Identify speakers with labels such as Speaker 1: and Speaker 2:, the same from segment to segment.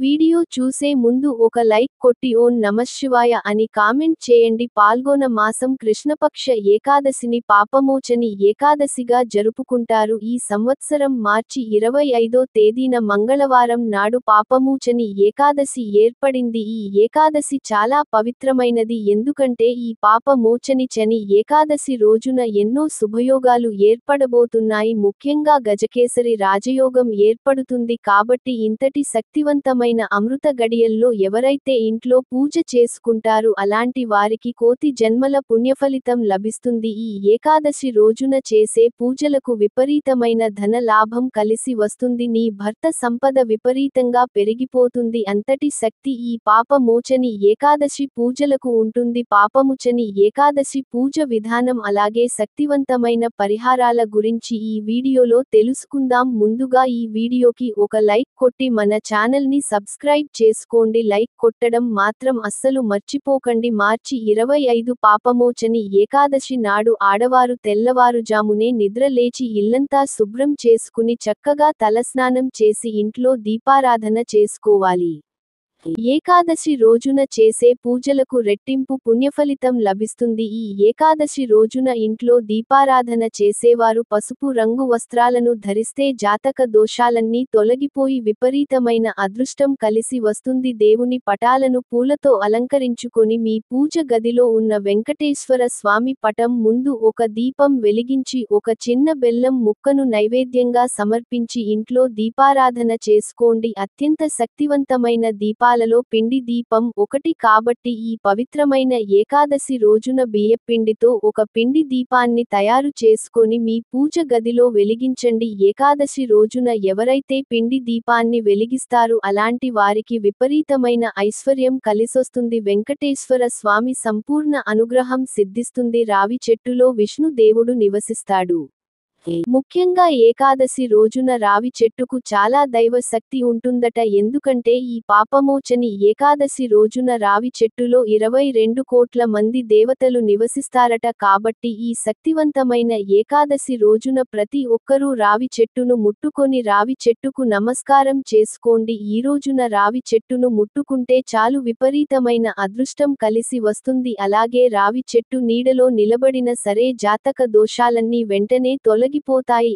Speaker 1: Video చూసే ముందు ఒక లైక్ కొట్టి ఓం నమఃశివాయ అని కామెంట్ చేయండి. పాల్గొన మాసం కృష్ణపక్ష ఏకాదశిని పాపమోచని ఏకాదశిగా జరుపుకుంటారు. ఈ సంవత్సరం మార్చి 25వ తేదీన మంగళవారం నాడు పాపమోచని ఏకాదశి ఏర్పడింది. ఈ ఏకాదశి చాలా పవిత్రమైనది, ఎందుకంటే ఈ పాపమోచని చని ఏకాదశి రోజున ఎన్నో శుభయోగాలు ఏర్పడబోతున్నాయి. ముఖ్యంగా గజకేసరి రాజయోగం ఏర్పడుతుంది. కాబట్టి ఇంతటి శక్తివంతమైన అమృత గడియల్లో ఎవరైతే ఇంట్లో పూజ చేసుకుంటారు అలాంటి వారికి కోటి జన్మల పుణ్యఫలితం లభిస్తుంది. ఈ ఏకాదశి రోజున చేసే పూజలకు విపరీతమైన ధన లాభం కలిసి వస్తుంది. నీ భర్త సంపద విపరీతంగా పెరిగిపోతుంది. అంతటి శక్తి ఈ పాపమోచని ఏకాదశి పూజలకు ఉంటుంది. పాపముచని ఏకాదశి పూజ విధానం అలాగే శక్తివంతమైన పరిహారాల గురించి ఈ వీడియోలో తెలుసుకుందాం. ముందుగా ఈ వీడియోకి ఒక లైక్ కొట్టి మన ఛానల్ ని సబ్స్క్రైబ్ చేసుకోండి. లైక్ కొట్టడం మాత్రం అస్సలు మర్చిపోకండి. మార్చి 25 పాపమోచని ఏకాదశి నాడు ఆడవారు తెల్లవారుజామునే నిద్ర లేచి ఇల్లంతా శుభ్రం చేసుకుని చక్కగా తలస్నానం చేసి ఇంట్లో దీపారాధన చేసుకోవాలి. ఏకాదశి రోజున చేసే పూజలకు రెట్టింపు పుణ్యఫలితం లభిస్తుంది. ఈ ఏకాదశి రోజున ఇంట్లో దీపారాధన చేసేవారు పసుపు రంగు వస్త్రాలను ధరిస్తే జాతక దోషాలన్నీ తొలగిపోయి విపరీతమైన అదృష్టం కలిసి వస్తుంది. దేవుని పటాలను పూలతో అలంకరించుకొని మీ పూజ గదిలో ఉన్న వెంకటేశ్వర స్వామి పటం ముందు ఒక దీపం వెలిగించి ఒక చిన్న బెల్లం ముక్కను నైవేద్యంగా సమర్పించి ఇంట్లో దీపారాధన చేసుకోండి. అత్యంత శక్తివంతమైన దీపాలలో పిండి దీపం ఒకటి కాబట్టి ఈ పవిత్రమైన ఏకాదశి రోజున బియ్యపిండితో ఒక పిండి దీపాన్ని తయారు చేసుకొని మీ పూజ గదిలో వెలిగించండి. ఏకాదశి రోజున ఎవరైతే పిండి దీపాన్ని వెలిగిస్తారో అలాంటి వారికి విపరీతమైన ఐశ్వర్యం కలిసొస్తుంది. వెంకటేశ్వర స్వామి సంపూర్ణ అనుగ్రహం సిద్ధిస్తుంది. రావి చెట్టులో విష్ణు దేవుడు నివసిస్తాడు. ముఖ్యంగా ఏకాదశి రోజున రావి చెట్టుకు చాలా దైవ శక్తి ఉంటుందట. ఎందుకంటే ఈ పాపమోచని ఏకాదశి రోజున రావి చెట్టులో 22 కోట్ల మంది దేవతలు నివసిస్తారట. కాబట్టి ఈ శక్తివంతమైన ఏకాదశి రోజున ప్రతి ఒక్కరూ రావి చెట్టును ముట్టుకొని రావి చెట్టుకు నమస్కారం చేసుకోండి. ఈ రోజున రావి చెట్టును ముట్టుకుంటే చాలు విపరీతమైన అదృష్టం కలిసి వస్తుంది. అలాగే రావి చెట్టు నీడలో నిలబడిన సరే జాతక దోషాలన్నీ వెంటనే తొలగిపోతాయి.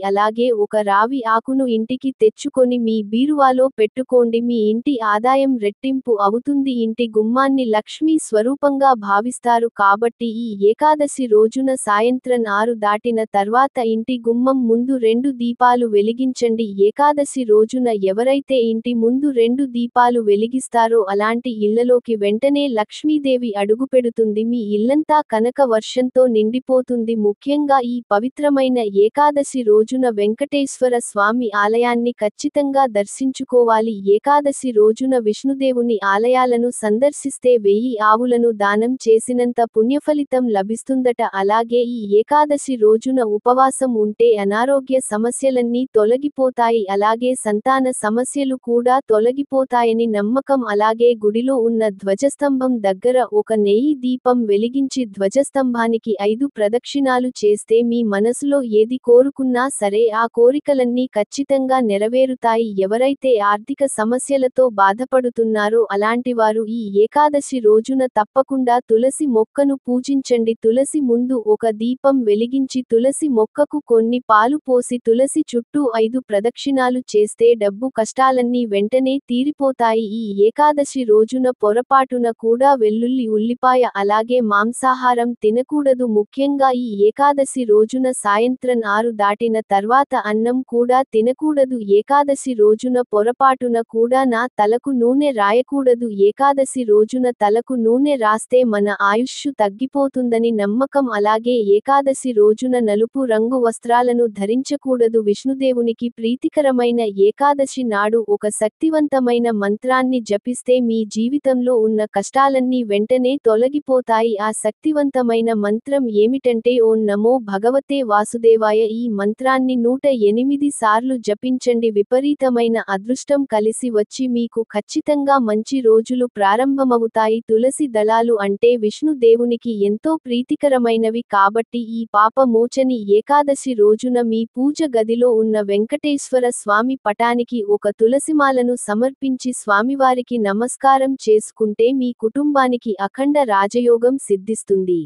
Speaker 1: అలాగే ఒక రావి ఆకును ఇంటికి తెచ్చుకొని మీ బీరువాలో పెట్టుకోండి. మీ ఇంటి ఆదాయం రెట్టింపు అవుతుంది. ఇంటి గుమ్మాన్ని లక్ష్మీ స్వరూపంగా భావిస్తారు. కాబట్టి ఈ ఏకాదశి రోజున సాయంత్రం 6 దాటిన తర్వాత ఇంటి గుమ్మం ముందు 2 దీపాలు వెలిగించండి. ఏకాదశి రోజున ఎవరైతే ఇంటి ముందు 2 దీపాలు వెలిగిస్తారో అలాంటి ఇళ్లలోకి వెంటనే లక్ష్మీదేవి అడుగుపెడుతుంది. మీ ఇల్లంతా కనక వర్షంతో నిండిపోతుంది. ముఖ్యంగా ఈ పవిత్రమైన ఏకాదశి రోజున వెంకటేశ్వర స్వామి ఆలయాన్ని ఖచ్చితంగా దర్శించుకోవాలి. ఏకాదశి రోజున విష్ణుదేవుని ఆలయాలను సందర్శిస్తే 1000 ఆవులను దానం చేసినంత పుణ్యఫలితం లభిస్తుందట. అలాగే ఈ ఏకాదశి రోజున ఉపవాసం ఉంటే అనారోగ్య సమస్యలన్నీ తొలగిపోతాయి. అలాగే సంతాన సమస్యలు కూడా తొలగిపోతాయని నమ్మకం. అలాగే గుడిలో ఉన్న ధ్వజస్తంభం దగ్గర ఒక నెయ్యి దీపం వెలిగించి ధ్వజస్తంభానికి 5 ప్రదక్షిణాలు చేస్తే మీ మనసులో ఏది కోరుకున్నా సరే ఆ కోరికలన్నీ ఖచ్చితంగా నెరవేరుతాయి. ఎవరైతే ఆర్థిక సమస్యలతో బాధపడుతున్నారో అలాంటివారు ఈ ఏకాదశి రోజున తప్పకుండా తులసి మొక్కను పూజించండి. తులసి ముందు ఒక దీపం వెలిగించి తులసి మొక్కకు కొన్ని పాలు పోసి తులసి చుట్టూ 5 ప్రదక్షిణాలు చేస్తే డబ్బు కష్టాలన్నీ వెంటనే తీరిపోతాయి. ఈ ఏకాదశి రోజున పొరపాటున కూడా వెల్లుల్లి ఉల్లిపాయ అలాగే మాంసాహారం తినకూడదు. ముఖ్యంగా ఈ ఏకాదశి రోజున సాయంత్రం 6 దాటిన తర్వాత అన్నం కూడా తినకూడదు. ఏకాదశి రోజున పొరపాటున కూడా నా తలకు నూనె రాయకూడదు. ఏకాదశి రోజున తలకు నూనె రాస్తే మన ఆయుష్షు తగ్గిపోతుందని నమ్మకం. అలాగే ఏకాదశి రోజున నలుపు రంగు వస్త్రాలను ధరించకూడదు. విష్ణుదేవునికి ప్రీతికరమైన ఏకాదశి నాడు ఒక శక్తివంతమైన మంత్రాన్ని జపిస్తే మీ జీవితంలో ఉన్న కష్టాలన్నీ వెంటనే తొలగిపోతాయి. ఆ శక్తివంతమైన మంత్రం ఏమిటంటే ఓం నమో భగవతే వాసుదేవాయ. ఈ ఈ మంత్రాన్ని 108 సార్లు జపించండి. విపరీతమైన అదృష్టం కలిసి వచ్చి మీకు ఖచ్చితంగా మంచి రోజులు ప్రారంభమవుతాయి. తులసి దళాలు అంటే విష్ణు దేవునికి ఎంతో ప్రీతికరమైనవి కాబట్టి ఈ పాప మోచని ఏకాదశి రోజున మీ పూజ గదిలో ఉన్న వెంకటేశ్వర స్వామి పటానికి ఒక తులసిమాలను సమర్పించి స్వామివారికి నమస్కారం చేసుకుంటే మీ కుటుంబానికి అఖండ రాజయోగం సిద్ధిస్తుంది.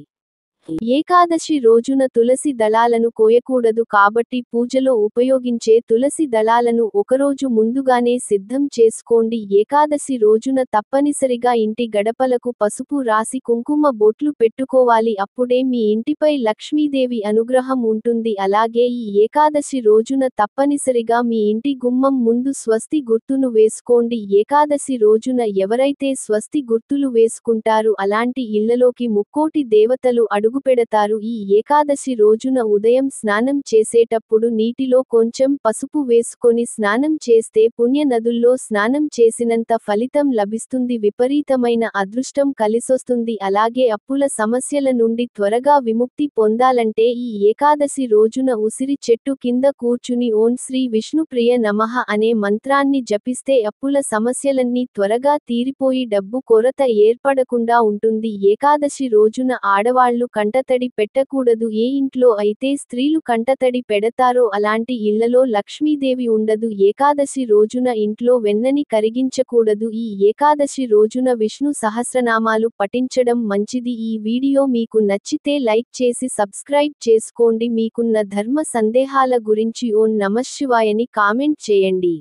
Speaker 1: ఏకాదశి రోజున తులసి దళాలను కోయకూడదు కాబట్టి పూజలో ఉపయోగించే తులసి దళాలను ఒకరోజు ముందుగానే సిద్ధం చేసుకోండి. ఏకాదశి రోజున తప్పనిసరిగా ఇంటి గడపలకు పసుపు రాసి కుంకుమ బొట్లు పెట్టుకోవాలి. అప్పుడే మీ ఇంటిపై లక్ష్మీదేవి అనుగ్రహం ఉంటుంది. అలాగే ఈ ఏకాదశి రోజున తప్పనిసరిగా మీ ఇంటి గుమ్మం ముందు స్వస్తి గుర్తును వేసుకోండి. ఏకాదశి రోజున ఎవరైతే స్వస్తి గుర్తులు వేసుకుంటారు అలాంటి ఇళ్లలోకి ముక్కోటి దేవతలు అడుగుపెడతారు. ఈ ఏకాదశి రోజున ఉదయం స్నానం చేసేటప్పుడు నీటిలో కొంచెం పసుపు వేసుకొని స్నానం చేస్తే పుణ్య నదుల్లో స్నానం చేసినంత ఫలితం లభిస్తుంది. విపరీతమైన అదృష్టం కలిసొస్తుంది. అలాగే అప్పుల సమస్యల నుండి త్వరగా విముక్తి పొందాలంటే ఈ ఏకాదశి రోజున ఉసిరి చెట్టు కింద కూర్చుని ఓం శ్రీ విష్ణుప్రియ నమః అనే మంత్రాన్ని జపిస్తే అప్పుల సమస్యలన్నీ త్వరగా తీరిపోయి డబ్బు కొరత ఏర్పడకుండా ఉంటుంది. ఏకాదశి రోజున ఆడవాళ్లు కంటతడి పెట్టకూడదు. ఏ ఇంట్లో అయితే స్త్రీలు కంటతడి పెడతారో అలాంటి ఇళ్లలో లక్ష్మీదేవి ఉండదు. ఏకాదశి రోజున ఇంట్లో వెన్నని కరిగించకూడదు. ఈ ఏకాదశి రోజున విష్ణు సహస్రనామాలు పఠించడం మంచిది. ఈ వీడియో మీకు నచ్చితే లైక్ చేసి సబ్స్క్రైబ్ చేసుకోండి. మీకున్న ధర్మ సందేహాల గురించి ఓం నమఃశివాయని కామెంట్ చేయండి.